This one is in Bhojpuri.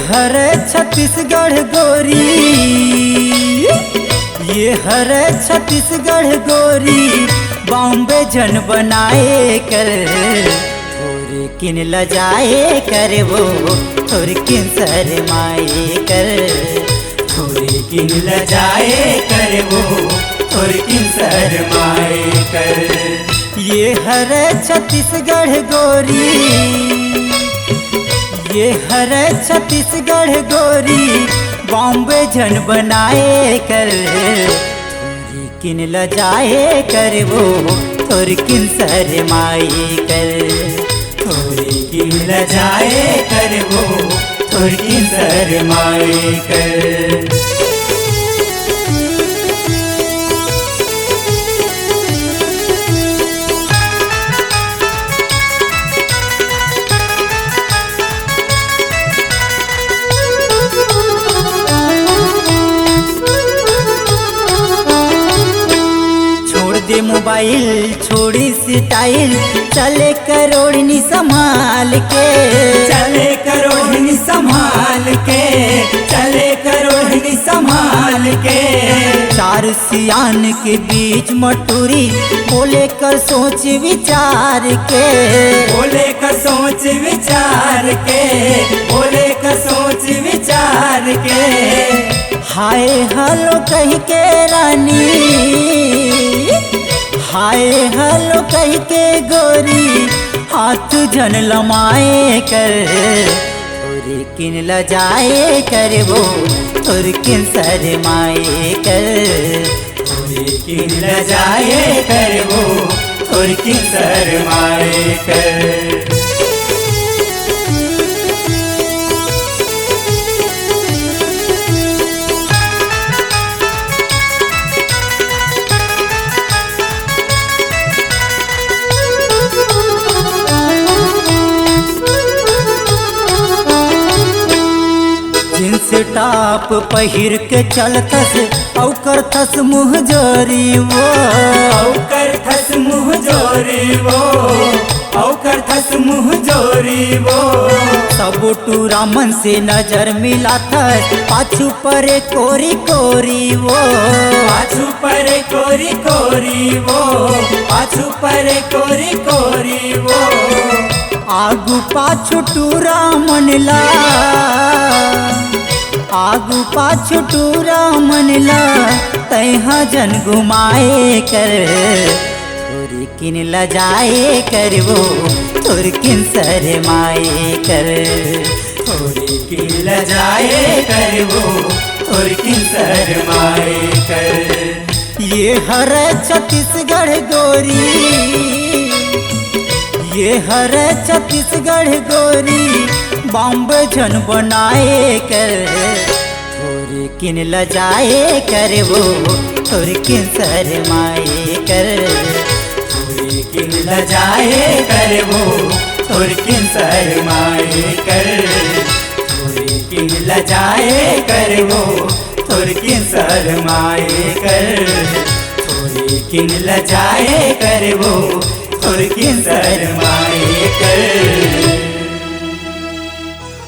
हर छत्तीसगढ़ गोरी, ये हर छत्तीसगढ़ गोरी, बॉम्बे जन बनाए कर थोड़े किन लजाए कर वो, थोड़े किन शरमाए कर, थोड़े किन लजाए कर वो, थोड़े किन शरमाए कर। ये हर छत्तीसगढ़ गोरी, ये हर छत्तीसगढ़ गोरी, बॉम्बे जन बनाए कर थोड़ी किन लजाए कर वो, थोड़ी किन शरमाए कर, थोड़ी किन लजाए कर वो, थोड़ी किन शरमाए कर। दे मोबाइल छोड़ी स्टाइल, चले करोड़नी संभाल के, चले करोड़नी संभाल के, चले करोड़नी संभाल के। चार सियान के बीच मटूरी, बोले कर सोच विचार के, बोले कर सोच विचार के, बोले कर सोच विचार के। हाय हलो कह के रानी, हाय हलो कह के गोरी, हाथ जन लमाए कर थोड़ी किन लजाए कर वो, थोड़ी किन शरमाए कर, थोड़ी किन लजाए कर वो, थोड़ी किन शरमाए कर। जींस टॉप पहिर के चलतस, औकर थस मुँह जोरी वो, औकर थस मुँह जोरी वो, औकर थस मुँह जोरी वो। सब टूरा मन से नजर मिला था, पाछू परे कोरी कोरी वो, पाछू परे कोरी कोरी वो, पाछू परे कोरी कोरी वो। आगू पाछू टूरा मनला, आगू पाछू टूरा मनला, तैहा जन घुमाए कर थोड़ी किन लजाए कर वो, थोड़ी किन शरमाए कर, थोड़ी किन लजाए कर वो, थोड़ी किन शरमाए कर। ये हर छत्तीसगढ़ गोरी, ये हर छत्तीसगढ़ गोरी, बॉम्बे जन बनाए कर थोड़ी किन लजाए कर वो, थोड़ी किन शरमाए कर, थोड़ी किन लजाए कर वो, थोड़ी किन शरमाए कर, थोड़ी किन लजाए कर वो, थोड़ी किन शरमाए कर, थोड़ी किन लजाए कर वो, थोड़ी किन शरमाए कर।